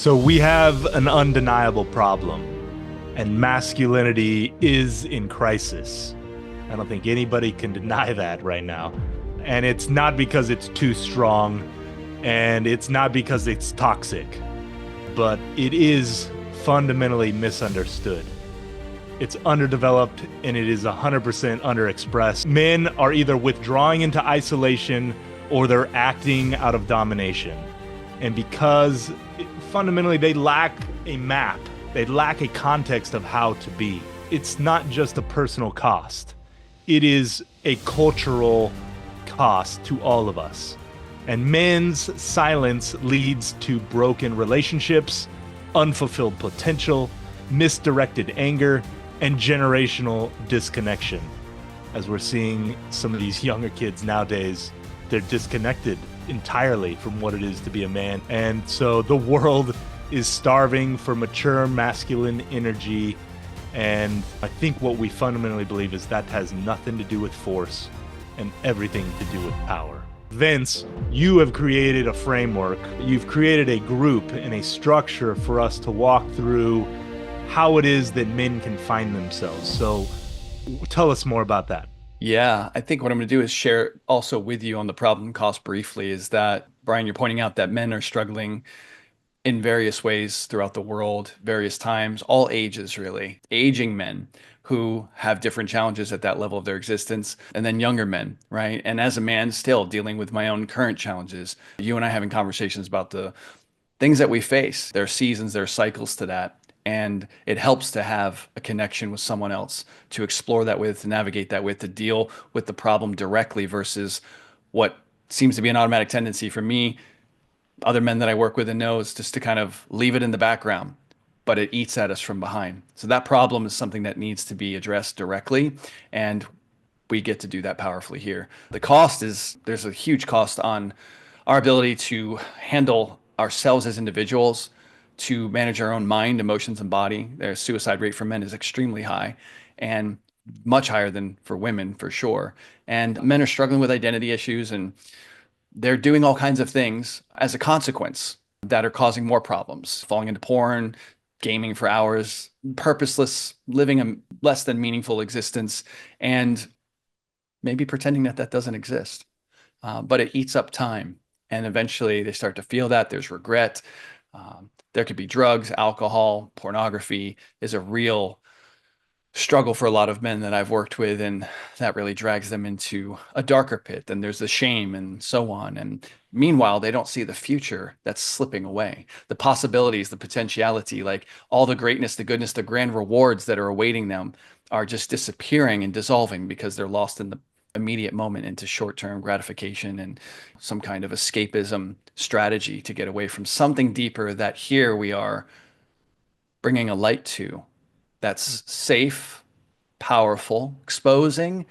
So we have an undeniable problem, and masculinity is in crisis. I don't think anybody can deny that right now. And it's not because it's too strong, and it's not because it's toxic, but it is fundamentally misunderstood. It's underdeveloped and it is 100% underexpressed. Men are either withdrawing into isolation or they're acting out of domination. And because fundamentally they lack a map, they lack a context of how to be. It's not just a personal cost. It is a cultural cost to all of us. And men's silence leads to broken relationships, unfulfilled potential, misdirected anger, and generational disconnection. As we're seeing some of these younger kids nowadays, they're disconnected entirely from what it is to be a man. And so the world is starving for mature masculine energy. And I think what we fundamentally believe is that has nothing to do with force and everything to do with power. Vince, you have created a framework. You've created a group and a structure for us to walk through how it is that men can find themselves. So tell us more about that. Yeah, I think what I'm going to do is share also with you on the problem cost briefly is that, Brian, you're pointing out that men are struggling in various ways throughout the world, various times, all ages really. Aging men who have different challenges at that level of their existence, and then younger men, right? And as a man, still dealing with my own current challenges. You and I having conversations about the things that we face. There are seasons, there are cycles to that. And it helps to have a connection with someone else to explore that with, to navigate that with, to deal with the problem directly versus what seems to be an automatic tendency for me, other men that I work with and know, is just to kind of leave it in the background, but it eats at us from behind. So that problem is something that needs to be addressed directly. And we get to do that powerfully here. The cost is there's a huge cost on our ability to handle ourselves as individuals, to manage our own mind, emotions, and body. Their suicide rate for men is extremely high and much higher than for women, for sure. And men are struggling with identity issues, and they're doing all kinds of things as a consequence that are causing more problems, falling into porn, gaming for hours, purposeless, living a less than meaningful existence, and maybe pretending that that doesn't exist. But it eats up time. And eventually they start to feel that there's regret. There could be drugs, alcohol, pornography is a real struggle for a lot of men that I've worked with, and that really drags them into a darker pit. Then there's the shame and so on. And meanwhile, they don't see the future that's slipping away, the possibilities, the potentiality, like all the greatness, the goodness, the grand rewards that are awaiting them are just disappearing and dissolving because they're lost in the immediate moment into short-term gratification and some kind of escapism strategy to get away from something deeper that here we are bringing a light to that's safe, powerful, exposing,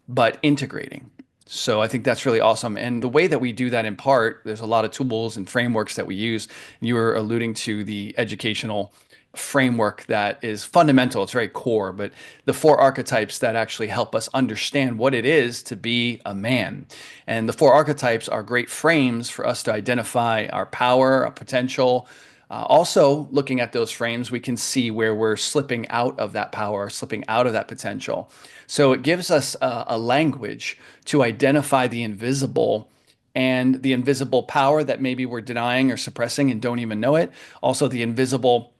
but integrating. So I think that's really awesome. And the way that we do that in part, there's a lot of tools and frameworks that we use. You were alluding to the educational framework that is fundamental. It's very core, but the four archetypes that actually help us understand what it is to be a man. And the four archetypes are great frames for us to identify our power, our potential. Also, looking at those frames, we can see where we're slipping out of that power, slipping out of that potential. So it gives us a language to identify the invisible and the invisible power that maybe we're denying or suppressing and don't even know it. Also, the invisible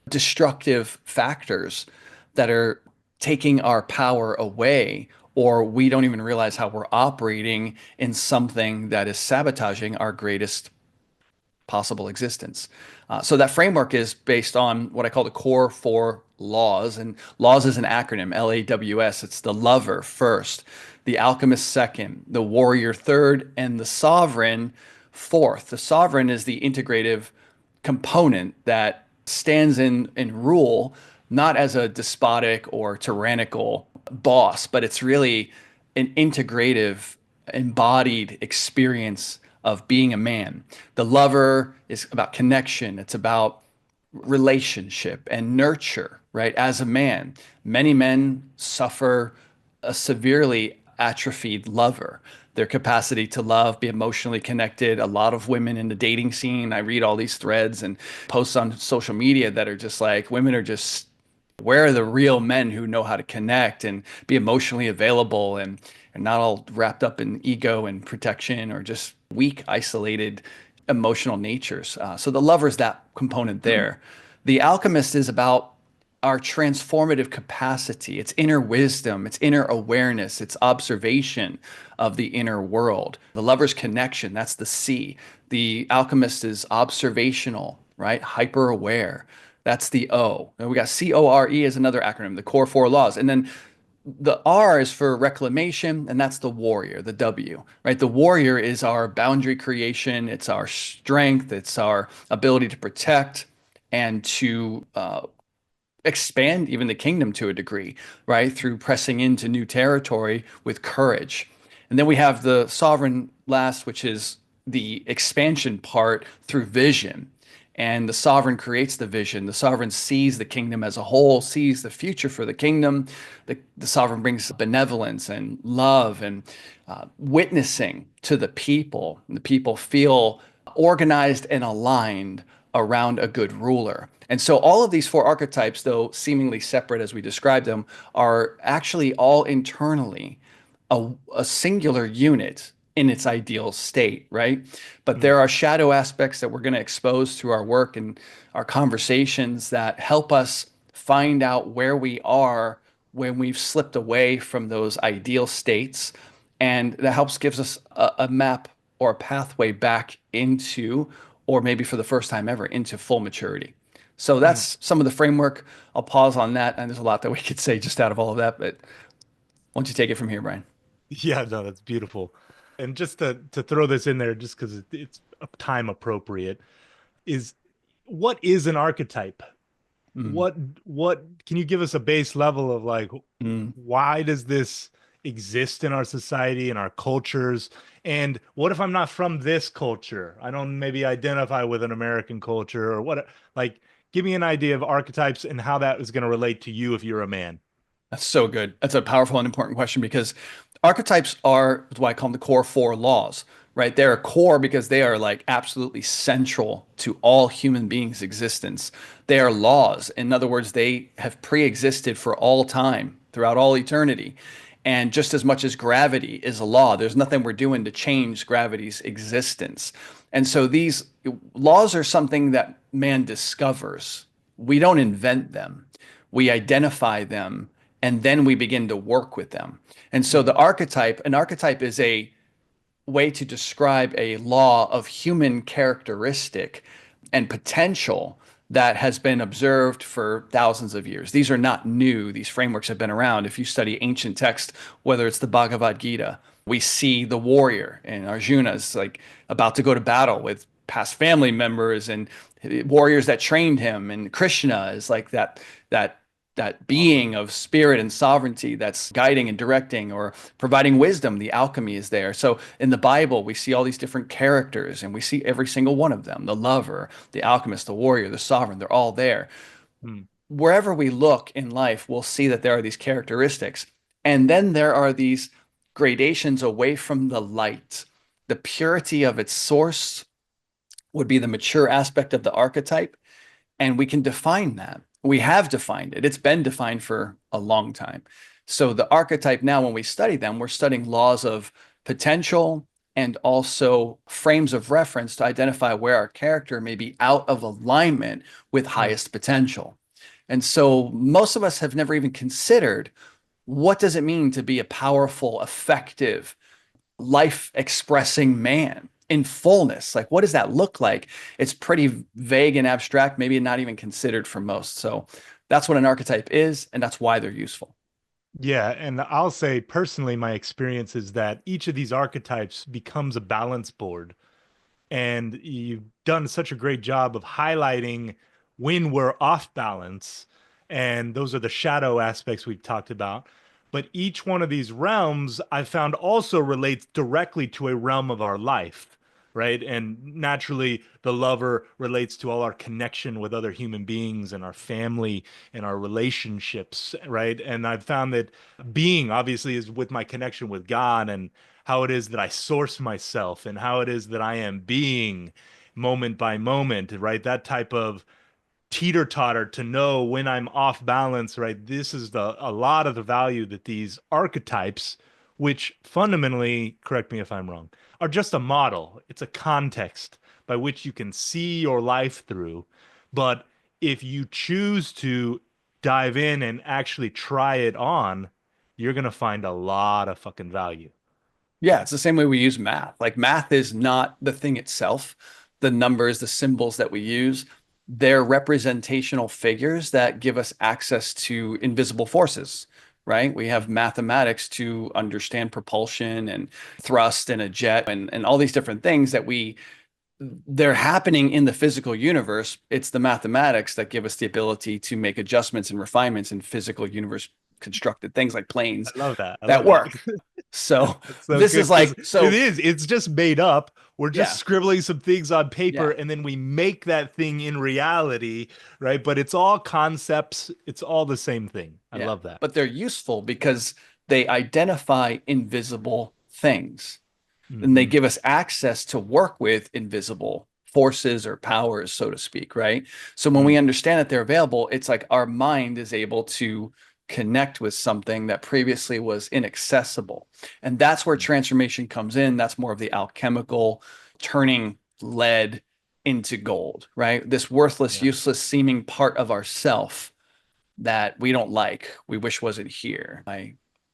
destructive factors that are taking our power away, or we don't even realize how we're operating in something that is sabotaging our greatest possible existence. So that framework is based on what I call the core four laws. And laws is an acronym, LAWS. It's the lover first, the alchemist second, the warrior third, and the sovereign fourth. The sovereign is the integrative component that stands in rule, not as a despotic or tyrannical boss, but it's really an integrative, embodied experience of being a man. The lover is about connection. It's about relationship and nurture, right? As a man, many men suffer a severely atrophied lover. their capacity to love, be emotionally connected. A lot of women in the dating scene, I read all these threads and posts on social media that are just like, women are just, where are the real men who know how to connect and be emotionally available and not all wrapped up in ego and protection or just weak, isolated emotional natures. So the lover is that component there. The alchemist is about our transformative capacity, its inner wisdom, its inner awareness, its observation of the inner world. The lover's connection, that's the C. The alchemist is observational, right? Hyper aware. That's the O. And we got CORE as another acronym, the core four laws. And then the R is for reclamation, and that's the warrior, the W, right? The warrior is our boundary creation, it's our strength, it's our ability to protect and to expand even the kingdom to a degree, right? Through pressing into new territory with courage. And then we have the sovereign last, which is the expansion part through vision. And the sovereign creates the vision. The sovereign sees the kingdom as a whole, sees the future for the kingdom. The sovereign brings benevolence and love and witnessing to the people. And the people feel organized and aligned around a good ruler. And so all of these four archetypes, though seemingly separate as we describe them, are actually all internally a singular unit in its ideal state, right? But there are shadow aspects that we're going to expose through our work and our conversations that help us find out where we are when we've slipped away from those ideal states. And that helps gives us a map or a pathway back into, or maybe for the first time ever, into full maturity. So Mm. that's some of the framework. I'll pause on that. And there's a lot that we could say just out of all of that. But why don't you take it from here, Brian? Yeah, no, that's beautiful. And just to throw this in there, just because it's time appropriate, is what is an archetype? Mm, What can you give us a base level of like mm. why does this exist in our society and our cultures? And what if I'm not from this culture? I don't maybe identify with an American culture or what, like give me an idea of archetypes and how that is going to relate to you if you're a man. That's so good. That's a powerful and important question because archetypes are what I call them the core four laws, right? They're core because they are like absolutely central to all human beings' existence. They are laws. In other words, they have pre-existed for all time, throughout all eternity. And just as much as gravity is a law, there's nothing we're doing to change gravity's existence. And so these laws are something that man discovers. We don't invent them. We identify them and then we begin to work with them. And so Mm, an archetype is a way to describe a law of human characteristic and potential that has been observed for thousands of years. These are not new. These frameworks have been around. If you study ancient text, whether it's the Bhagavad Gita, we see the warrior and Arjuna is like about to go to battle with past family members and warriors that trained him, and Krishna is like that that awesome. being of spirit and sovereignty that's guiding and directing or providing wisdom. The alchemy is there. So in the Bible, we see all these different characters and we see every single one of them, the lover, the alchemist, the warrior, the sovereign, they're all there. Mm, Wherever we look in life, we'll see that there are these characteristics. And then there are these gradations away from the light. The purity of its source would be the mature aspect of the archetype, and we can define that. We have defined it. It's been defined for a long time. So the archetype now, when we study them, we're studying laws of potential and also frames of reference to identify where our character may be out of alignment with mm, highest potential. And so most of us have never even considered what does it mean to be a powerful, effective, life expressing man in fullness. Like, what does that look like? It's pretty vague and abstract, maybe not even considered for most. So that's what an archetype is, and that's why they're useful. yeah, and I'll say personally, my experience is that each of these archetypes becomes a balance board. And you've done such a great job of highlighting when we're off balance. And those are the shadow aspects we've talked about. But each one of these realms I found also relates directly to a realm of our life. right? And naturally, the lover relates to all our connection with other human beings and our family and our relationships, right? And I've found that being obviously is with my connection with God and how it is that I source myself and how it is that I am being moment by moment, right? That type of teeter totter to know when I'm off balance, right? This is a lot of the value that these archetypes, which fundamentally, correct me if I'm wrong, are just a model. It's a context by which you can see your life through. But if you choose to dive in and actually try it on, you're gonna find a lot of fucking value. Yeah, it's the same way we use math. Like math is not the thing itself. The numbers, the symbols that we use, they're representational figures that give us access to invisible forces, right? We have mathematics to understand propulsion and thrust and a jet and all these different things that they're happening in the physical universe. It's the mathematics that give us the ability to make adjustments and refinements in physical universe constructed things like planes I love that. I that love that. work. So That's so this good is because like, it so is. It's just made up. We're just yeah, scribbling some things on paper yeah, and then we make that thing in reality, right? But it's all concepts. It's all the same thing. I yeah. love that. But they're useful because they identify invisible things and they Hmm. give us access to work with invisible forces or powers, so to speak, right? So when we Mm. understand that they're available, it's like our mind is able to connect with something that previously was inaccessible. And that's where transformation comes in. That's more of the alchemical turning lead into gold, right? This worthless, Yeah. useless seeming part of ourself that we don't like, we wish wasn't here.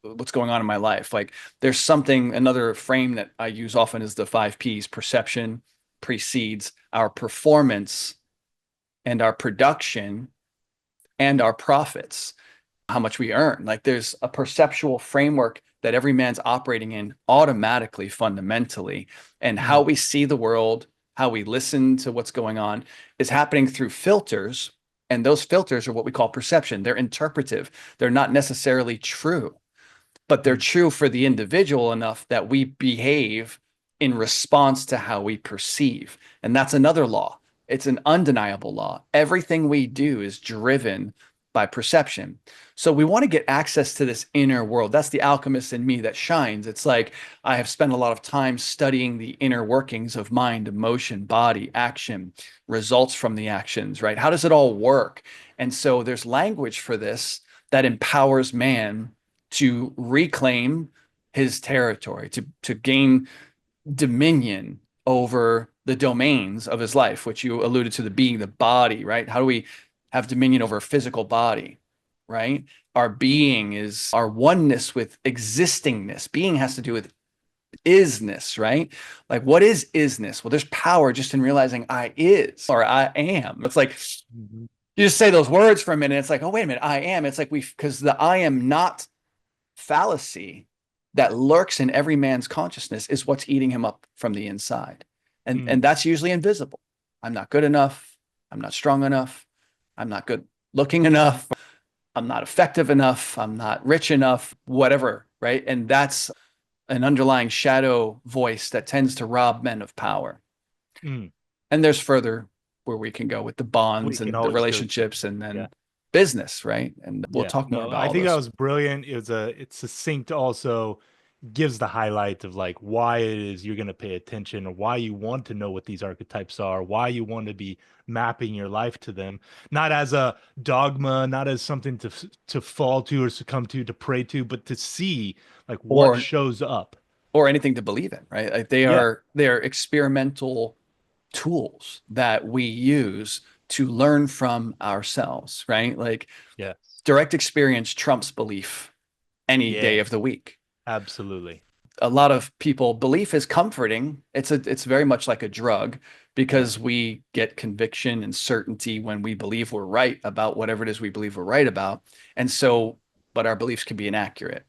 What's going on in my life? Like there's something, another frame that I use often is the 5 Ps. Perception precedes our performance and our production and our profits, how much we earn. Like there's a perceptual framework that every man's operating in automatically, fundamentally. And how Mm. we see the world, how we listen to what's going on is happening through filters. And those filters are what we call perception. They're interpretive, they're not necessarily true, but they're Mm. true for the individual enough that we behave in response to how we perceive. And that's another law. It's an undeniable law. Everything we do is driven by perception. So we want to get access to this inner world. That's the alchemist in me that shines. It's like I have spent a lot of time studying the inner workings of mind, emotion, body, action, results from the actions, right? How does it all work? And so there's language for this that empowers man to reclaim his territory, to gain dominion over the domains of his life, which you alluded to, the being, the body, right? How do we have dominion over a physical body, right? Our being is our oneness with existingness. Being has to do with isness, right? Like, what is isness? Well, there's power just in realizing I is or I am. It's like Mhm. you just say those words for a minute. It's like, oh, wait a minute, I am. It's like because the I am not fallacy that lurks in every man's consciousness is what's eating him up from the inside. And Mm. that's usually invisible. I'm not good enough. I'm not strong enough. I'm not good looking enough. I'm not effective enough. I'm not rich enough, whatever. Right. And that's an underlying shadow voice that tends to rob men of power. Mm. And there's further where we can go with the We bonds can and the always go relationships deeper. and Yeah. then business. Right. And we'll Yeah. talk more No, about I all think that those. was brilliant. It's succinct also gives the highlight of like why it is you're going to pay attention or why you want to know what these archetypes are, why you want to be mapping your life to them, not as a dogma, not as something to fall to or succumb to pray to, but to see like what Or shows up. anything to believe in, right? Like Yeah. they are experimental tools that we use to learn from ourselves, right? Like Yes. direct experience trumps belief any day Yeah. of the week. Absolutely. A lot of people belief is comforting. It's very much like a drug Yeah. because we get conviction and certainty when we believe we're right about whatever it is we believe we're right about. And so, but our beliefs can be inaccurate,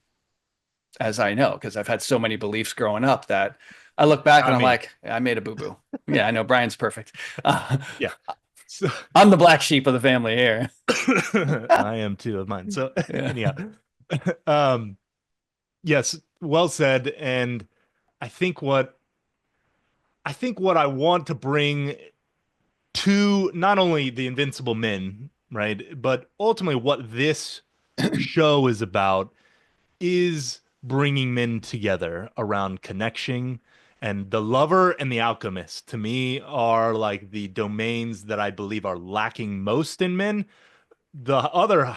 as I know, because I've had so many beliefs growing up that I look back and Not I'm me. like, I made a boo-boo. Yeah, I know Brian's perfect. Yeah. So I'm the black sheep of the family here. I am too of mine. So Yeah. anyhow, um, yes, well said. And I think what I think what I want to bring to not only the Invincible Men, right, but ultimately what this show is about is bringing men together around connection. And the lover and the alchemist, to me, are like the domains that I believe are lacking most in men. The other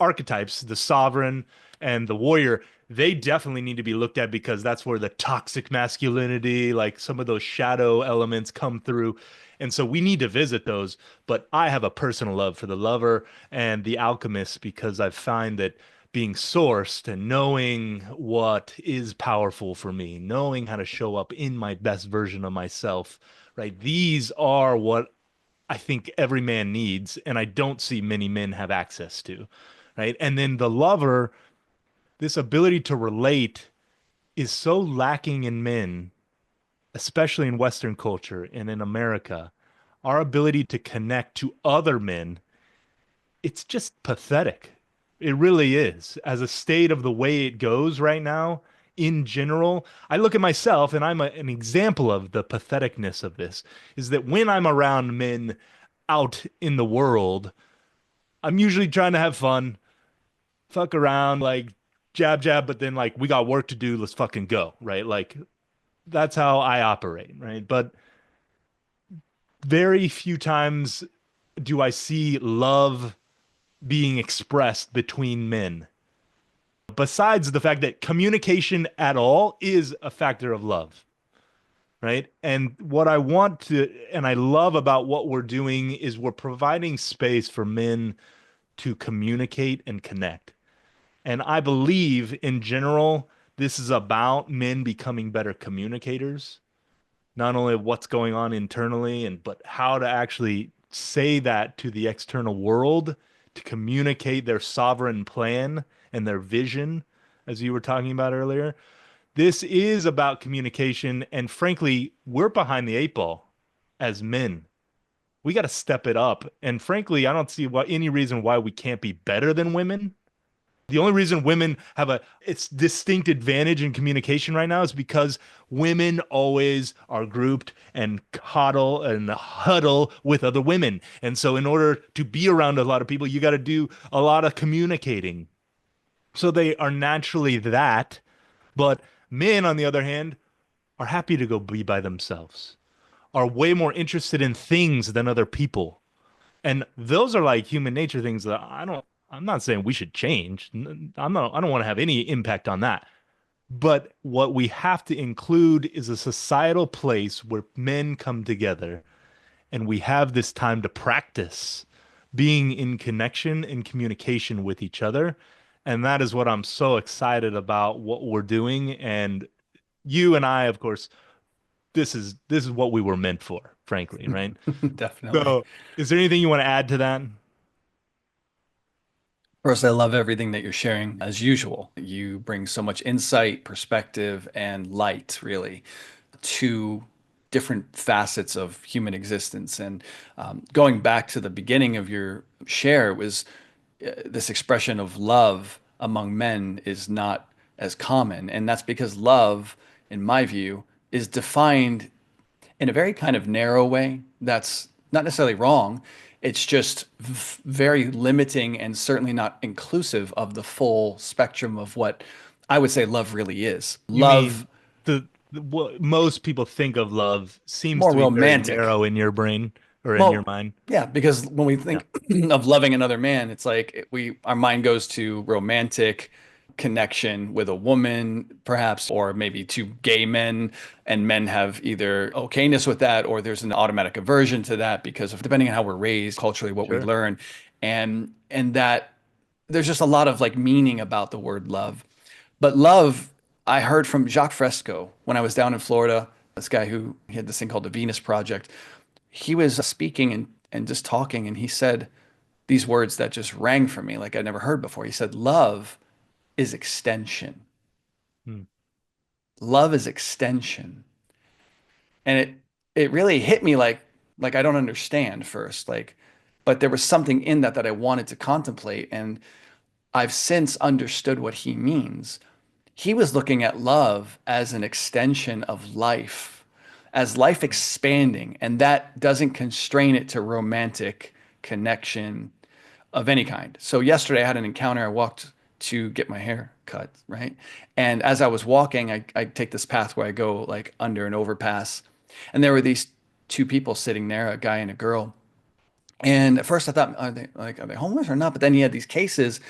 archetypes, the sovereign and the warrior, they definitely need to be looked at because that's where the toxic masculinity, like some of those shadow elements come through. And so we need to visit those. But I have a personal love for the lover and the alchemist because I find that being sourced and knowing what is powerful for me, knowing how to show up in my best version of myself, right? These are what I think every man needs, and I don't see many men have access to, right? And then the lover, this ability to relate is so lacking in men, especially in Western culture and in America. Our ability to connect to other men, it's just pathetic. It really is. As a state of the way it goes right now, in general, I look at myself and an example of the patheticness of this is that when I'm around men out in the world, I'm usually trying to have fun, fuck around, like jab, jab, but then like we got work to do, let's fucking go, right? Like that's how I operate, right? But very few times do I see love being expressed between men. Besides the fact that communication at all is a factor of love, right? And what I want to, and I love about what we're doing is we're providing space for men to communicate and connect. And I believe in general, this is about men becoming better communicators, not only of what's going on internally and but how to actually say that to the external world to communicate their sovereign plan and their vision, as you were talking about earlier. This is about communication, and frankly, we're behind the eight ball as men. We got to step it up. And frankly, I don't see any reason why we can't be better than women. The only reason women have a its distinct advantage in communication right now is because women always are grouped and coddle and huddle with other women. And so in order to be around a lot of people, you got to do a lot of communicating. So they are naturally that, but men, on the other hand, are happy to go be by themselves, are way more interested in things than other people. And those are like human nature things that I'm not saying we should change. I don't want to have any impact on that. But what we have to include is a societal place where men come together and we have this time to practice being in connection and communication with each other. And that is what I'm so excited about what we're doing. And you and I, of course, this is what we were meant for, frankly, right? Definitely. So, is there anything you want to add to that? First, I love everything that you're sharing as usual. You bring so much insight, perspective, and light, really, to different facets of human existence. And going back to the beginning of your share, it was this expression of love among men is not as common. And that's because love, in my view, is defined in a very kind of narrow way. That's not necessarily wrong. It's just very limiting and certainly not inclusive of the full spectrum of what I would say love really is. You Love, mean what most people think of love seems more to be very romantic. narrow in your brain or in your Well, mind. yeah, because when we Yeah, think of loving another man, it's like our mind goes to romantic connection with a woman, perhaps, or maybe two gay men, and men have either okayness with that or there's an automatic aversion to that because of depending on how we're raised, culturally, what we sure. learn, and that there's just a lot of like meaning about the word love. But love, I heard from Jacques Fresco when I was down in Florida, this guy who he had this thing called the Venus Project. He was speaking and just talking, and he said these words that just rang for me like I'd never heard before. He said, love is extension. Hmm. Love is extension. And it really hit me like I don't understand first. Like, but there was something in that that I wanted to contemplate. And I've since understood what he means. He was looking at love as an extension of life, as life expanding, and that doesn't constrain it to romantic connection of any kind. So yesterday I had an encounter. I walked to get my hair cut, right? And as I was walking, I take this path where I go like under an overpass. And there were these two people sitting there, a guy and a girl. And at first I thought, are they homeless or not? But then he had these cases,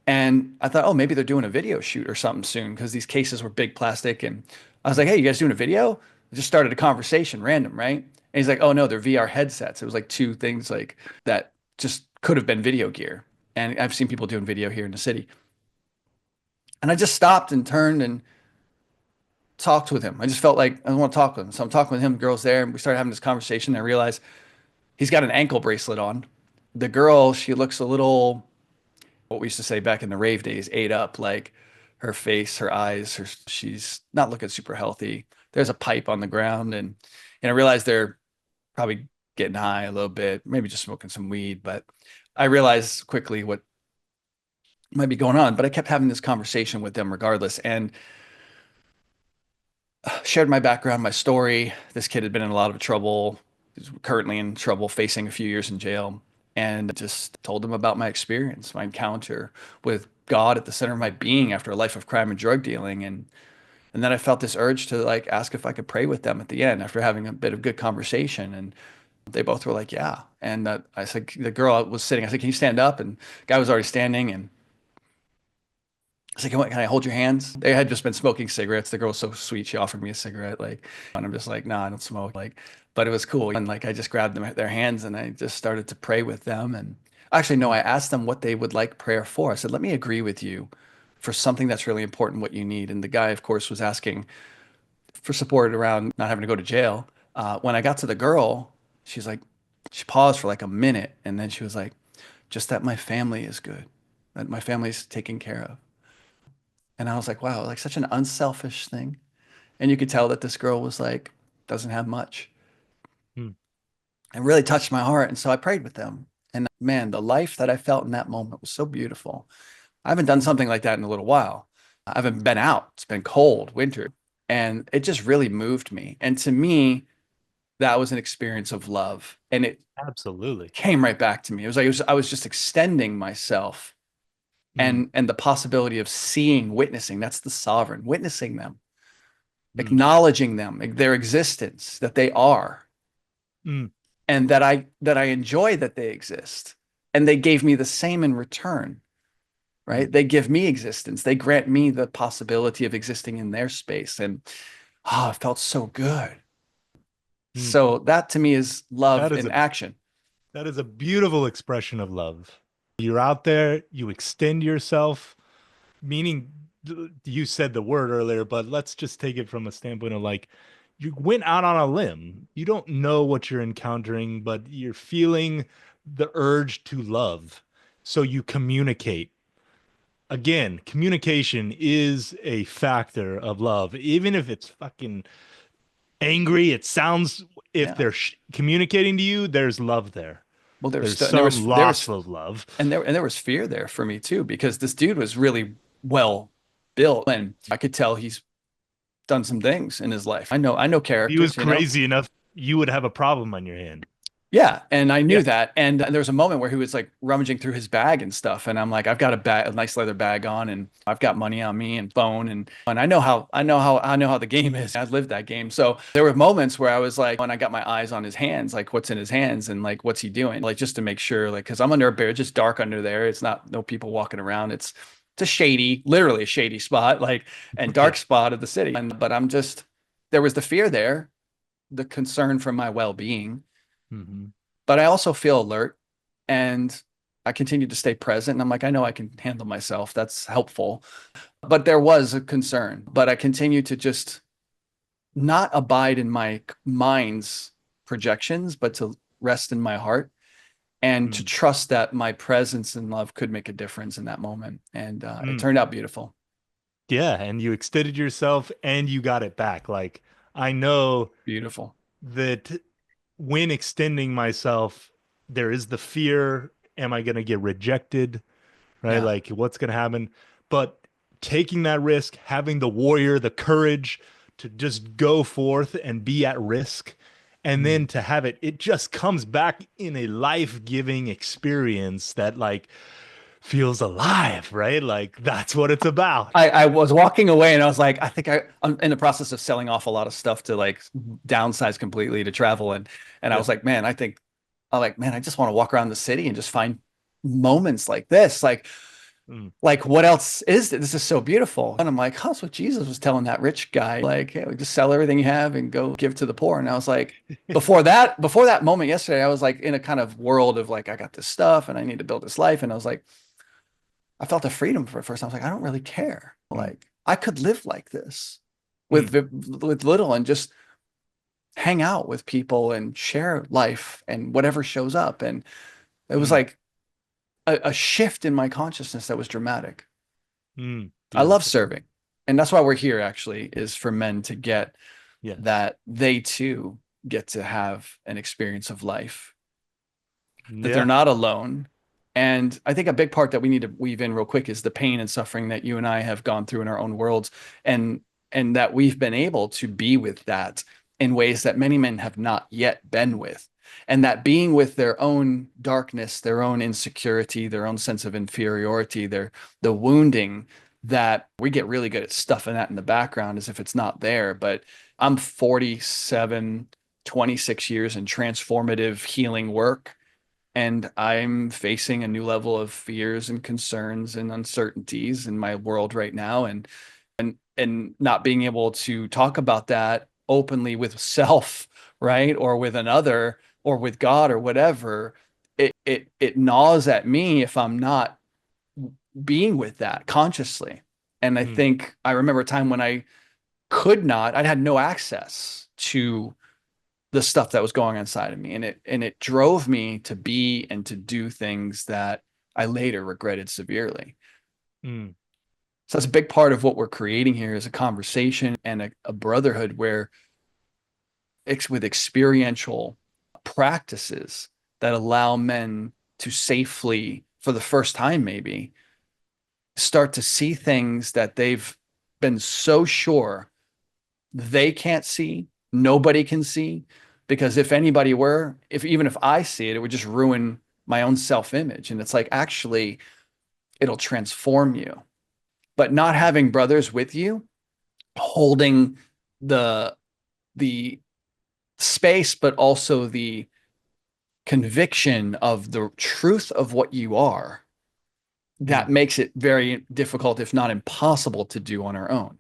and I thought, oh, maybe they're doing a video shoot or something soon because these cases were big plastic. And I was like, hey, you guys doing a video? I just started a conversation, random, right? And he's like, oh no, they're VR headsets. It was like two things like that just could have been video gear. And I've seen people doing video here in the city. And I just stopped and turned and talked with him. I just felt like I want to talk with him. So I'm talking with him, the girl's there, and we started having this conversation. And I realized he's got an ankle bracelet on. The girl, she looks a little, what we used to say back in the rave days, ate up, like her face, her eyes, she's not looking super healthy. There's a pipe on the ground, and I realized they're probably getting high a little bit, maybe just smoking some weed, but I realized quickly what might be going on. But I kept having this conversation with them regardless, and shared my background, my story. This kid had been in a lot of trouble, he's currently in trouble, facing a few years in jail, and just told him about my experience, my encounter with God at the center of my being after a life of crime and drug dealing. And then I felt this urge to like ask if I could pray with them at the end after having a bit of good conversation. And they both were like, yeah. And I said, the girl was sitting, I said, can you stand up? And the guy was already standing. And I said, can I hold your hands? They had just been smoking cigarettes. The girl was so sweet. She offered me a cigarette. Like, and I'm just like, nah, I don't smoke. Like, but it was cool. And like, I just grabbed their hands and I just started to pray with them. And actually, no, I asked them what they would like prayer for. I said, let me agree with you for something that's really important, what you need. And the guy, of course, was asking for support around not having to go to jail. When I got to the girl, she's like, she paused for like a minute. And then she was like, just that my family is good, that my family's taken care of. And I was like, wow, like such an unselfish thing. And you could tell that this girl was like, doesn't have much. Hmm. And really touched my heart. And so I prayed with them. And man, the life that I felt in that moment was so beautiful. I haven't done something like that in a little while. I haven't been out. It's been cold, winter. And it just really moved me. And to me, that was an experience of love. And it Absolutely. came right back to me. I was just extending myself Mm, and the possibility of seeing, witnessing, that's the sovereign, witnessing them, mm, acknowledging them, their existence, that they are, mm, and that I enjoy that they exist. And they gave me the same in return, mm, right? They give me existence. They grant me the possibility of existing in their space. And it felt so good. mm. So that to me is That love is in a action. that is a beautiful expression of love. You're out there, you extend yourself, meaning you said the word earlier, but let's just take it from a standpoint of like you went out on a limb. You don't know what you're encountering, but you're feeling the urge to love. So you communicate. Again, communication is a factor of love, even if it's fucking angry. It sounds, if Yeah. they're communicating to you, there's love there. Well, There's there some was there loss was of love. there was fear there for me too, because this dude was really well built, and I could tell he's done some things in his life. I know If he was characters, you know. crazy enough, you would have a problem on your hand. Yeah, and I Yeah. knew that. And there was a moment where he was like rummaging through his bag and stuff, and I'm like, I've got a nice leather bag on, and I've got money on me and phone, and I know how the game is. I've lived that game. So there were moments where I was like, when I got my eyes on his hands, like what's in his hands and like what's he doing, like just to make sure, like because I'm under a bear, just dark under there. It's not no people walking around. It's a shady, literally a shady spot, like and Yeah. dark spot of the city. But I'm just there was the fear there, the concern for my well-being, Hmm. but I also feel alert and I continue to stay present. And I'm like, I know I can handle myself. That's helpful. But there was a concern, but I continue to just not abide in my mind's projections, but to rest in my heart and to Mm. trust that my presence and love could make a difference in that moment. And it Mm. turned out beautiful. Yeah, and you extended yourself and you got it back. Like I know Beautiful. that when extending myself, there is the fear, am I going to get rejected? Right? Yeah. Like what's going to happen? But taking that risk, having the warrior, the courage to just go forth and be at risk, and then Mm. to have it just comes back in a life-giving experience that like feels alive, right? Like that's what it's about. I was walking away and I was like, I'm in the process of selling off a lot of stuff to like downsize completely to travel. And I Yeah. was like, man, I just want to walk around the city and just find moments like this. Mm. Like what else is it? This is so beautiful. And I'm like, huh, that's what Jesus was telling that rich guy. Like, hey, just sell everything you have and go give to the poor. And I was like, before that moment yesterday, I was like in a kind of world of like, I got this stuff and I need to build this life. And I was like, I felt a freedom for it first. I was like, I don't really care. Mm. Like I could live like this Mm. with little and just hang out with people and share life and whatever shows up. And it was Mm. like a shift in my consciousness that was dramatic. Mm. I love Beautiful. serving. And that's why we're here actually, is for men to get Yes. that they too get to have an experience of life, that they're Yeah. not alone. And I think a big part that we need to weave in real quick is the pain and suffering that you and I have gone through in our own worlds, and that we've been able to be with that in ways that many men have not yet been with. And that being with their own darkness, their own insecurity, their own sense of inferiority, the wounding, that we get really good at stuffing that in the background as if it's not there. But I'm 47, 26 years in transformative healing work, and I'm facing a new level of fears and concerns and uncertainties in my world right now. And not being able to talk about that openly with self, right? Or with another or with God or whatever, it gnaws at me if I'm not being with that consciously. And I Mm. think I remember a time when I had no access to the stuff that was going on inside of me, and it drove me to be and to do things that I later regretted severely. Mm. So that's a big part of what we're creating here, is a conversation and a brotherhood where it's with experiential practices that allow men to safely, for the first time maybe, start to see things that they've been so sure they can't see, nobody can see, because if anybody were, if even if I see it, it would just ruin my own self-image. And it's like, actually, it'll transform you. But not having brothers with you, holding the the space, but also the conviction of the truth of what you are, Mm. that makes it very difficult, if not impossible, to do on our own,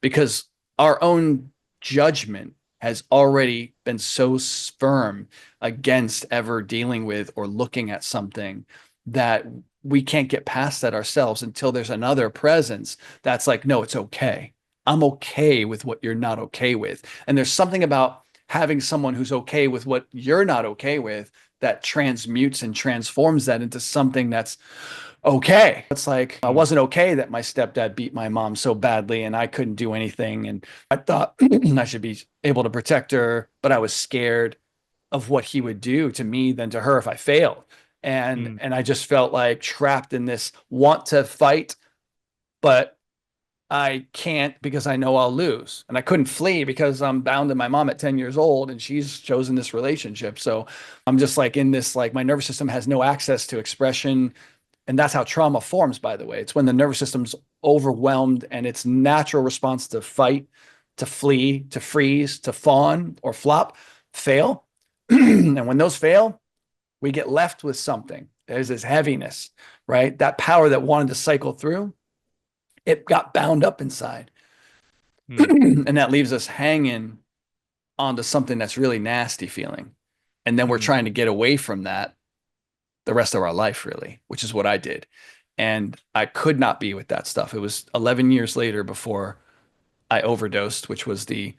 because our own judgment has already been so firm against ever dealing with or looking at something that we can't get past that ourselves until there's another presence that's like, no, it's okay. I'm okay with what you're not okay with. And there's something about having someone who's okay with what you're not okay with that transmutes and transforms that into something that's okay. It's like, I Mm. wasn't okay that my stepdad beat my mom so badly and I couldn't do anything. And I thought I should be able to protect her, but I was scared of what he would do to me than to her if I failed. Mm. And I just felt like trapped in this want to fight, but I can't because I know I'll lose. And I couldn't flee because I'm bound to my mom at 10 years old and she's chosen this relationship. So I'm just like in this, like my nervous system has no access to expression. And that's how trauma forms, by the way. It's when the nervous system's overwhelmed and its natural response to fight, to flee, to freeze, to fawn or flop fail. And when those fail, we get left with something. There's this heaviness, right? That power that wanted to cycle through, it got bound up inside. Mm. And that leaves us hanging onto something that's really nasty feeling. And then we're Mm. trying to get away from that the rest of our life, really, which is what I did. And I could not be with that stuff. It was 11 years later before I overdosed, which was the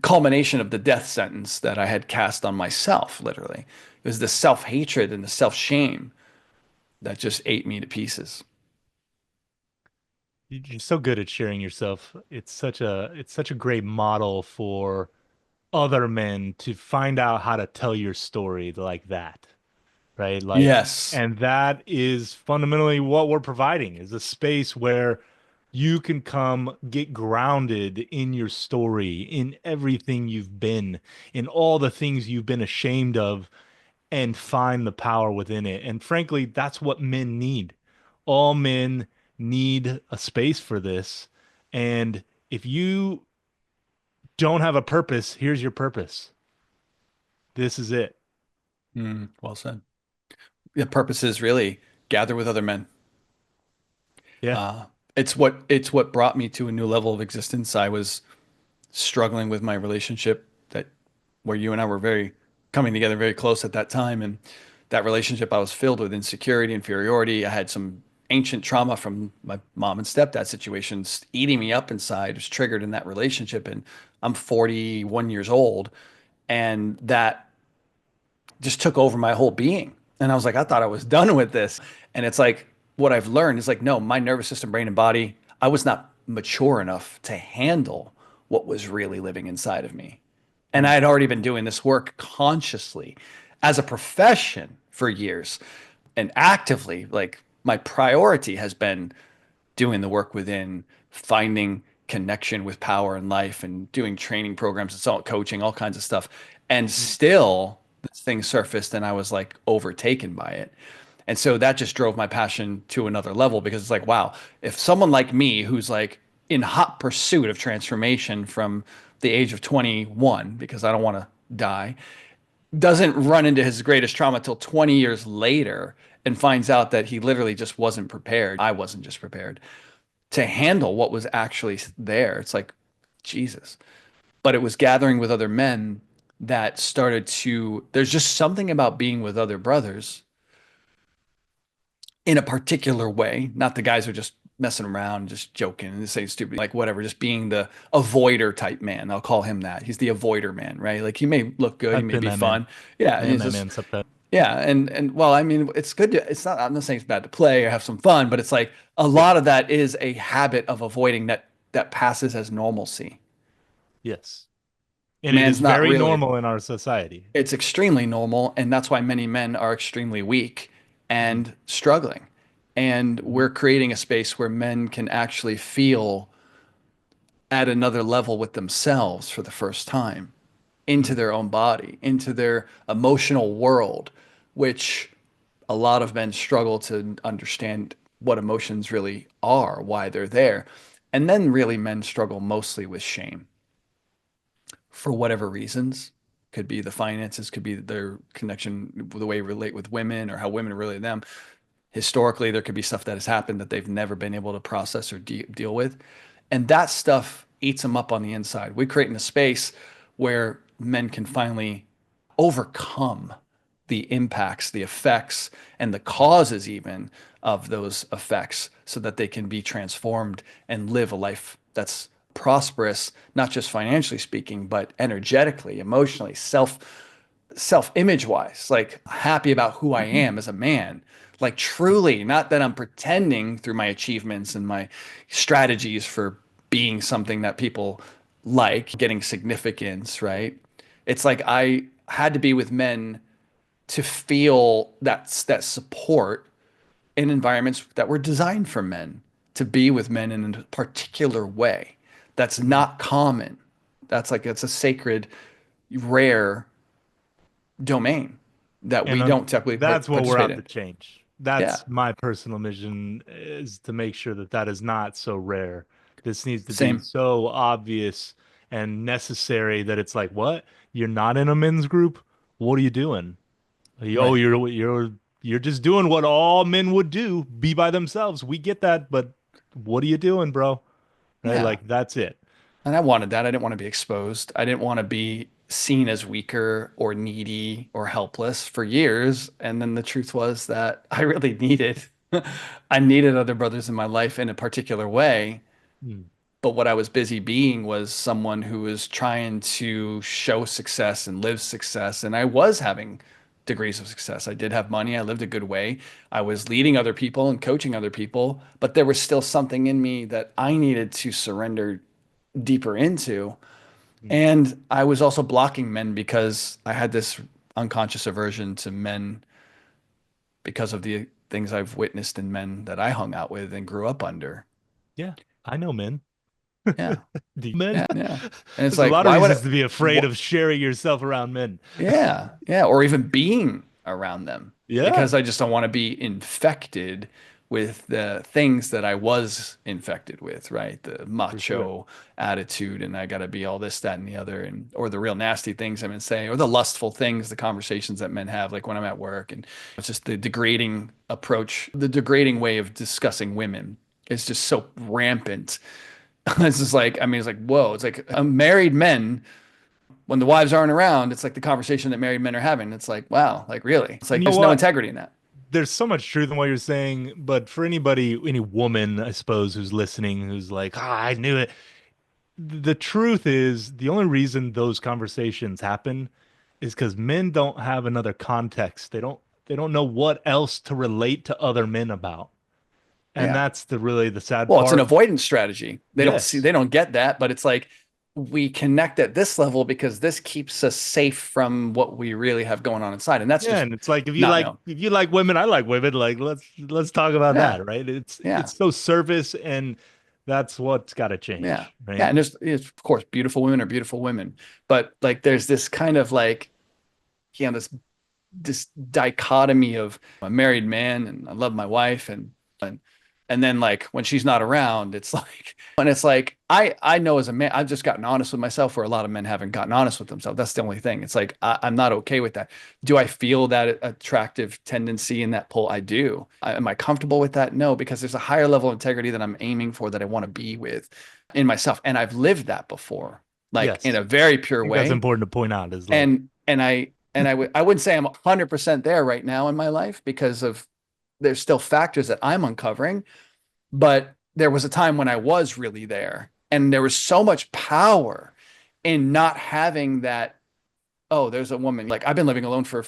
culmination of the death sentence that I had cast on myself, literally. It was the self-hatred and the self-shame that just ate me to pieces. You're so good at sharing yourself. It's such a great model for other men to find out how to tell your story like that, right? Like, Yes. and that is fundamentally what we're providing is a space where You can come get grounded in your story, in everything you've been, in all the things you've been ashamed of, and find the power within it. And frankly, that's what men need. All men need a space for this. And if you don't have a purpose, here's your purpose. This is it. Well said. The purpose is really gather with other men. Yeah. Uh, it's what brought me to a new level of existence. I was struggling with my relationship that where you and I were very coming together very close at that time, and that relationship I was filled with insecurity, inferiority. I had some ancient trauma from my mom and stepdad situations eating me up inside. It was triggered in that relationship, and I'm 41 years old, and that just took over my whole being. And I was like, I thought I was done with this. And it's like, what I've learned is like, no, my nervous system, brain, and body, I was not mature enough to handle what was really living inside of me. And I Mm, had already been doing this work consciously as a profession for years and actively. Like, my priority has been doing the work within, finding connection with power in life and doing training programs and so coaching, all kinds of stuff. And mm, still this thing surfaced and I was like overtaken by it. And so that just drove my passion to another level because it's like, wow, if someone like me who's like in hot pursuit of transformation from the age of 21, because I don't want to die, doesn't run into his greatest trauma till 20 years later and finds out that he literally just wasn't prepared. I wasn't just prepared to handle what was actually there. It's like, Jesus. But it was gathering with other men that started to, there's just something about being with other brothers in a particular way. Not the guys who are just messing around, just joking and saying stupid, like whatever, just being the avoider type man. I'll call him that. He's the avoider man, right? Like he may look good, he I've may been be that man. fun. Yeah. I And am he's that just, man sometimes. yeah. And well, I mean, it's good to, it's not, I'm not saying it's bad to play or have some fun, but it's like a Yeah. lot of that is a habit of avoiding that passes as normalcy. Yes. And it is Man's not very really. normal in our society. It's extremely normal, and that's why many men are extremely weak Mm, and struggling. And mhm, we're creating a space where men can actually feel at another level with themselves for the first time, into mm, their own body, into their emotional world, which a lot of men struggle to understand what emotions really are, why they're there. And then really men struggle mostly with shame for whatever reasons. Could be the finances, could be their connection, the way they relate with women or how women relate to them. Historically, there could be stuff that has happened that they've never been able to process or deal with. And that stuff eats them up on the inside. We're creating a space where men can finally overcome the impacts, the effects, and the causes even of those effects so that they can be transformed and live a life that's prosperous, not just financially speaking, but energetically, emotionally, self-image wise, like happy about who I am as a man. Like truly, not that I'm pretending through my achievements and my strategies for being something that people like, getting significance, right? It's like I had to be with men to feel that support in environments that were designed for men, to be with men in a particular way that's mm. not common. That's like it's a sacred, rare domain that we And don't typically that's what we're participate out to in. change. Yeah, That's my personal mission is to make sure that that is not so rare. This needs to be same. so obvious and necessary that it's like, what? You're not in a men's group? What are you doing? Oh, Right. you're just doing what all men would do, be by themselves. We get that, but what are you doing, bro? Right? Yeah. Like that's it. And I wanted that. I didn't want to be exposed. I didn't want to be seen as weaker or needy or helpless for years. And then the truth was that I really needed, I needed other brothers in my life in a particular way. Mm. But what I was busy being was someone who was trying to show success and live success. And I was having degrees of success. I did have money. I lived a good way. I was leading other people and coaching other people, but there was still something in me that I needed to surrender deeper into. Mm. And I was also blocking men because I had this unconscious aversion to men because of the things I've witnessed in men that I hung out with and grew up under. Yeah. I know men. Yeah. Do you men? Yeah. And it's There's a like, lot of why would reasons it? to be afraid What? of sharing yourself around men. Yeah. Yeah. Or even being around them Yeah, because I just don't want to be infected with the things that I was infected with, right? The for sure. macho attitude, and I got to be all this, that, and the other, and or the real nasty things I've been saying, or the lustful things, the conversations that men have, like when I'm at work, and it's just the degrading approach, the degrading way of discussing women is just so rampant. It's just like, I mean, it's like, whoa, it's like married men when the wives aren't around, it's like the conversation that married men are having. It's like, wow, like really? It's And like you know there's no what? integrity in that. There's so much truth in what you're saying, but for anybody, any woman, I suppose, who's listening, who's like, ah, I knew it. The truth is, the only reason those conversations happen is because men don't have another context. They don't know what else to relate to other men about. And Yeah. that's the really the sad Well, it's an part. avoidance strategy. Yes. They don't get that, but it's like we connect at this level because this keeps us safe from what we really have going on inside. And that's Yeah, just and it's like not known. if you like women, I like women. Like let's talk about Yeah. that, right? It's Yeah. so surface, and that's what's got to Yeah. change, Yeah. right? And there's of course beautiful women are beautiful women, but like there's this kind of like, this dichotomy of I'm a married man and I love my wife and and then like when she's not around, it's like when it's like I know as a man, I've just gotten honest with myself where a lot of men haven't gotten honest with themselves. That's the only thing. It's like I'm not okay with that. Do I feel that attractive tendency in that pull? I do. Am I comfortable with that? No, because there's a higher level of integrity that I'm aiming for that I want to be with in myself. And I've lived that before, like in Yes. a very I pure think that's way. important to point out is like, And I wouldn't say I'm 100% there right now in my life because of there's still factors that I'm uncovering, but there was a time when I was really there, and there was so much power in not having that. Oh, there's a woman. Like I've been living alone for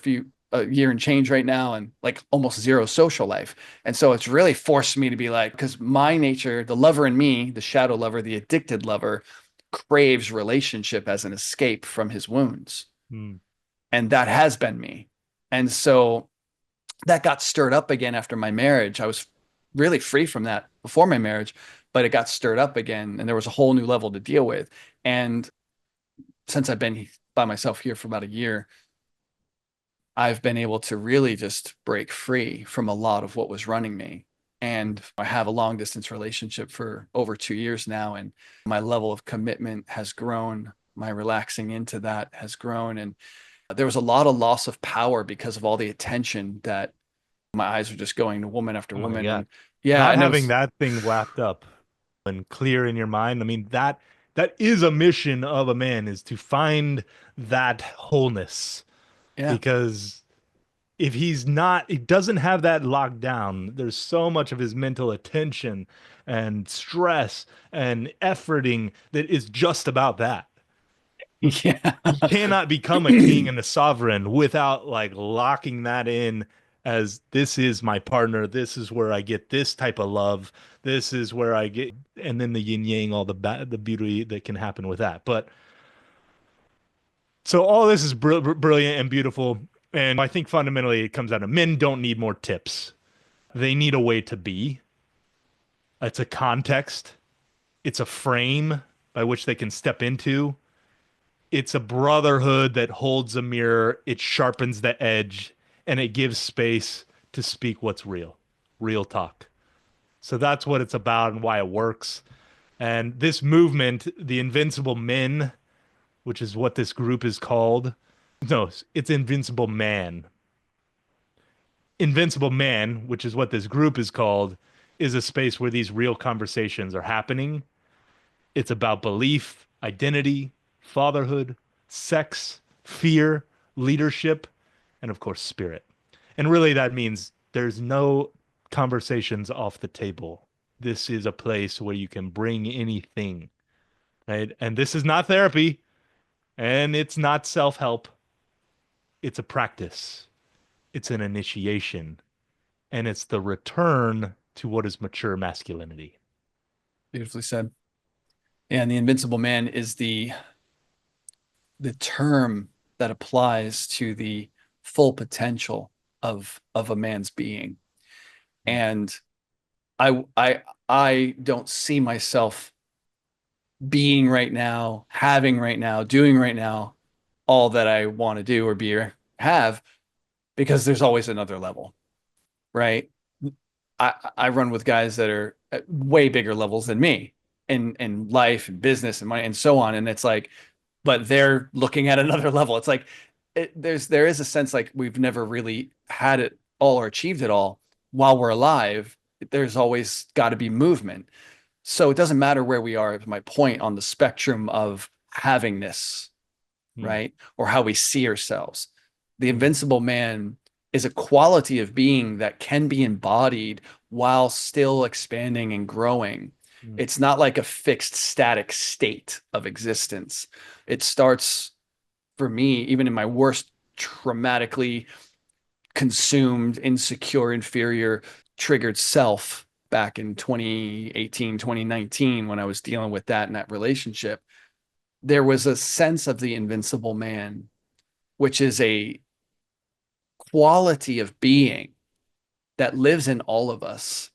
a year and change right now, and like almost zero social life. And so it's really forced me to be like, because my nature, the lover in me, the shadow lover, the addicted lover, craves relationship as an escape from his wounds. hmm, And that has been me. And so that got stirred up again after my marriage. I was really free from that before my marriage, but it got stirred up again, and there was a whole new level to deal with. And since I've been by myself here for about a year, I've been able to really just break free from a lot of what was running me. And I have a long distance relationship for over 2 years now, and my level of commitment has grown. My relaxing into that has grown. And there was a lot of loss of power because of all the attention that my eyes were just going to woman after oh my woman. God, And yeah, not and it having was, that thing wrapped up and clear in your mind. I mean, that is a mission of a man is to find that wholeness yeah. because if he's not, he doesn't have that locked down. There's so much of his mental attention and stress and efforting that is just about that. Yeah. He cannot become a king and a sovereign without like locking that in as this is my partner. This is where I get this type of love. This is where I get, and then the yin yang, all the beauty that can happen with that. But so all this is brilliant and beautiful. And I think fundamentally it comes down to men don't need more tips. They need a way to be. It's a context. It's a frame by which they can step into. It's a brotherhood that holds a mirror, it sharpens the edge, and it gives space to speak what's real, real talk. So that's what it's about and why it works. And this movement, the Invincible Men, which is what this group is called, no, it's Invincible Man. Invincible Man, which is what this group is called, is a space where these real conversations are happening. It's about belief, identity, fatherhood, sex, fear, leadership, and of course, spirit. And really, that means there's no conversations off the table. This is a place where you can bring anything, right? And this is not therapy and it's not self-help. It's a practice, it's an initiation, and it's the return to what is mature masculinity. Beautifully said. Yeah, and the invincible man is the term that applies to the full potential of a man's being. And I don't see myself being right now, having right now, doing right now all that I want to do or be or have, because there's always another level, right? I run with guys that are at way bigger levels than me in life and business and money and so on. And it's like, but they're looking at another level. It's like there is a sense like we've never really had it all or achieved it all while we're alive. There's always got to be movement. So it doesn't matter where we are, my point on the spectrum of havingness, Hmm. right? Or how we see ourselves. The Hmm. invincible man is a quality of being that can be embodied while still expanding and growing. Hmm. It's not like a fixed static state of existence. It starts for me, even in my worst traumatically consumed, insecure, inferior, triggered self back in 2018, 2019, when I was dealing with that in that relationship, there was a sense of the invincible man, which is a quality of being that lives in all of us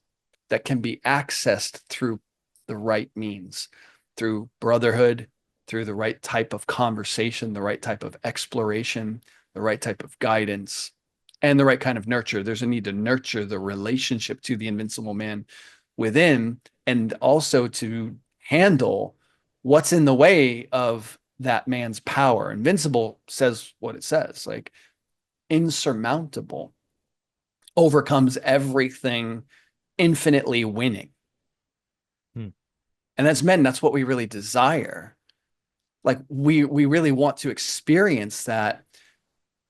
that can be accessed through the right means, through brotherhood, through the right type of conversation, the right type of exploration, the right type of guidance, and the right kind of nurture. There's a need to nurture the relationship to the invincible man within, and also to handle what's in the way of that man's power. Invincible says what it says, like insurmountable, overcomes everything, infinitely winning. Hmm. And as men, that's what we really desire. Like we really want to experience that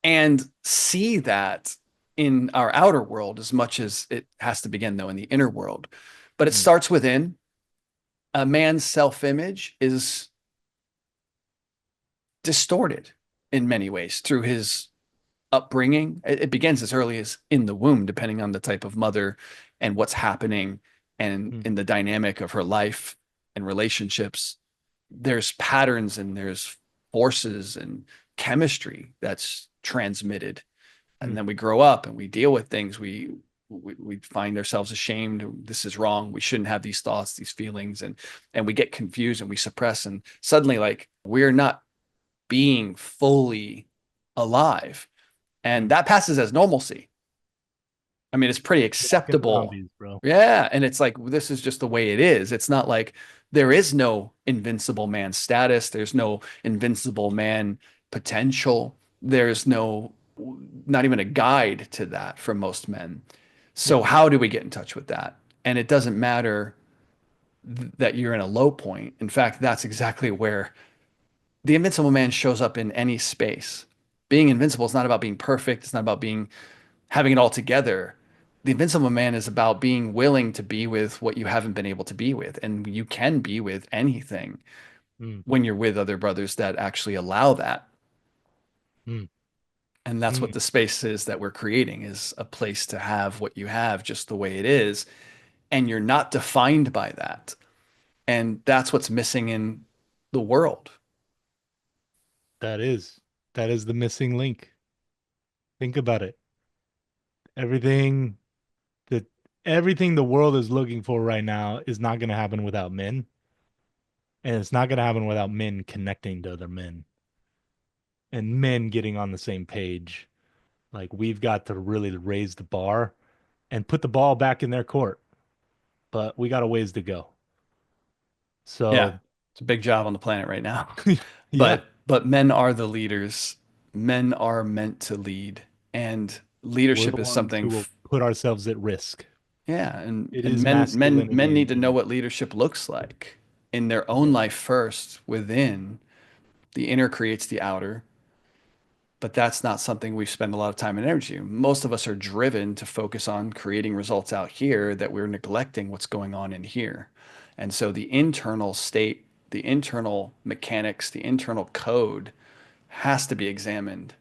and see that in our outer world as much as it has to begin though in the inner world. But it Hmm. starts within. A man's self-image is distorted in many ways through his upbringing. It begins as early as in the womb, depending on the type of mother and what's happening and Hmm. in the dynamic of her life and relationships. There's patterns and there's forces and chemistry that's transmitted. And Hmm. then we grow up and we deal with things. We find ourselves ashamed. This is wrong. We shouldn't have these thoughts, these feelings, and we get confused and we suppress. And suddenly, like we're not being fully alive, Hmm. and that passes as normalcy. I mean, it's pretty Walking acceptable. zombies, bro. Yeah. And it's like, this is just the way it is. It's not like there is no invincible man status. There's no invincible man potential. There's no, not even a guide to that for most men. So, Yeah. how do we get in touch with that? And it doesn't matter that you're in a low point. In fact, that's exactly where the invincible man shows up in any space. Being invincible is not about being perfect. It's not about being having it all together. The Invincible Man is about being willing to be with what you haven't been able to be with. And you can be with anything Hmm. when you're with other brothers that actually allow that. Hmm. And that's Hmm. what the space is that we're creating is a place to have what you have just the way it is. And you're not defined by that. And that's what's missing in the world. That is that is the missing link. Think about it. Everything that everything the world is looking for right now is not going to happen without men, and it's not going to happen without men connecting to other men and men getting on the same page. Like we've got to really raise the bar and put the ball back in their court, but we got a ways to go. Yeah. So, It's a big job on the planet right now. yeah, But men are the leaders. Men are meant to lead, and we're the leadership is ones something. who will put ourselves at risk. Yeah, It and is men masculinity need to know indeed. what leadership looks like in their own Yeah. life first. Within the inner creates the outer, but that's not something we spend a lot of time and energy. Most of us are driven to focus on creating results out here that we're neglecting what's going on in here. And so the internal state, the internal mechanics, the internal code has to be examined.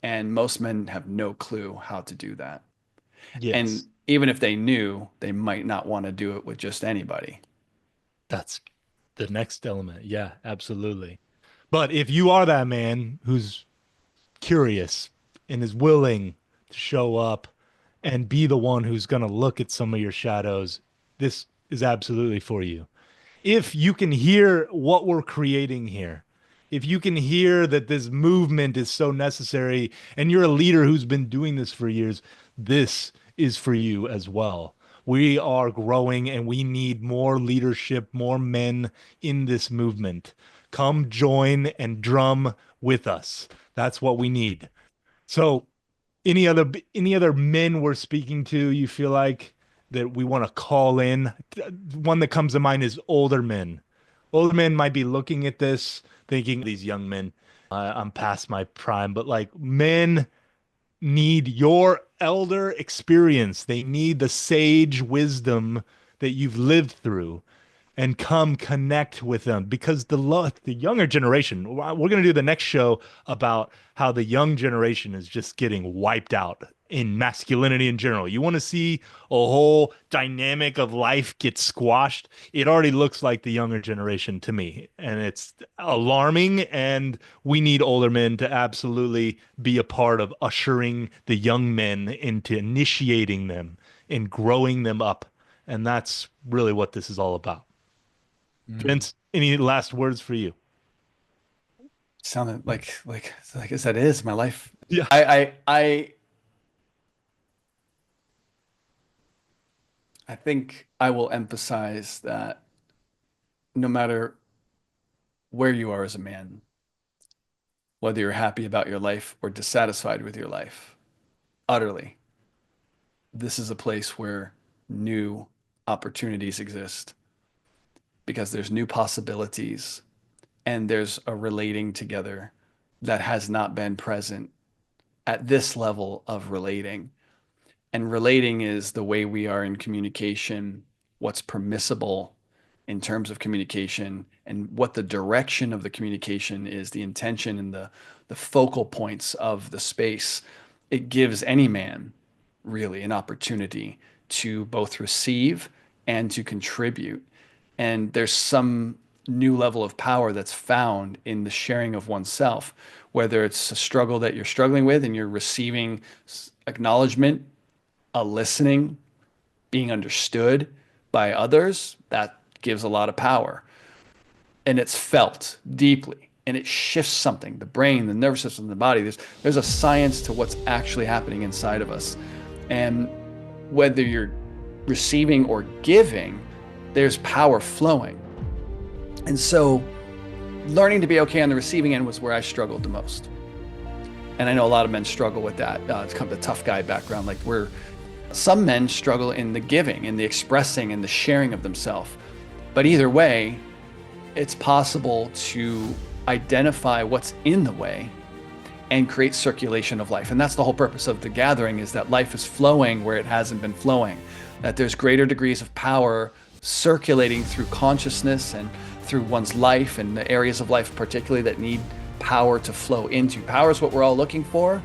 And most men have no clue how to do that. And Yes, even if they knew, they might not want to do it with just anybody. that's the next element. Yeah, absolutely. But if you are that man who's curious and is willing to show up and be the one who's going to look at some of your shadows this is absolutely for you. If you can hear what we're creating here, if you can hear that this movement is so necessary and you're a leader who's been doing this for years, this is for you as well. We are growing and we need more leadership, more men in this movement. Come join and drum with us. That's what we need. So, any other men we're speaking to, you feel like that we want to call in? One that comes to mind is older men. Older men might be looking at this, thinking these young men, I'm past my prime, but like men need your elder experience. They need the sage wisdom that you've lived through and come connect with them because the younger generation, we're going to do the next show about how the young generation is just getting wiped out in masculinity in general. You want to see a whole dynamic of life get squashed? It already looks like the younger generation to me, and it's alarming, and we need older men to absolutely be a part of ushering the young men into initiating them and growing them up. And that's really what this is all about. Vince, any last words for you? Sounded like I guess that is my life. Yeah. I think I will emphasize that no matter where you are as a man, whether you're happy about your life or dissatisfied with your life, utterly, this is a place where new opportunities exist because there's new possibilities and there's a relating together that has not been present at this level of relating. And relating is the way we are in communication, what's permissible in terms of communication, and what the direction of the communication is, the intention and the focal points of the space. It gives any man really an opportunity to both receive and to contribute. And there's some new level of power that's found in the sharing of oneself, whether it's a struggle that you're struggling with and you're receiving acknowledgement, a listening, being understood by others, that gives a lot of power. And it's felt deeply and it shifts something, the brain, the nervous system, the body. There's a science to what's actually happening inside of us. And whether you're receiving or giving, there's power flowing. And so learning to be okay on the receiving end was where I struggled the most. And I know a lot of men struggle with that. It's kind of the tough guy background. Like some men struggle in the giving, in the expressing, and the sharing of themselves. But either way, it's possible to identify what's in the way and create circulation of life. And that's the whole purpose of the gathering, is that life is flowing where it hasn't been flowing, that there's greater degrees of power circulating through consciousness and through one's life and the areas of life particularly that need power to flow into. Power is what we're all looking for.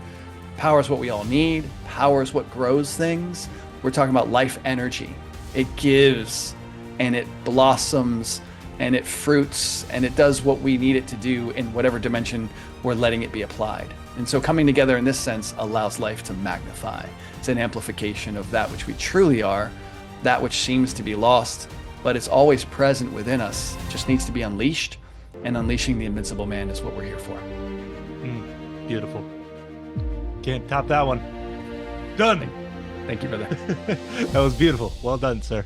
Power is what we all need. Power is what grows things. We're talking about life energy. It gives and it blossoms and it fruits and it does what we need it to do in whatever dimension we're letting it be applied. And so coming together in this sense allows life to magnify. It's an amplification of that which we truly are, that which seems to be lost, but it's always present within us. It just needs to be unleashed, and unleashing the Invincible Man is what we're here for. Beautiful. Can't top that one. Done. Thank you, brother. That was beautiful. Well done, sir.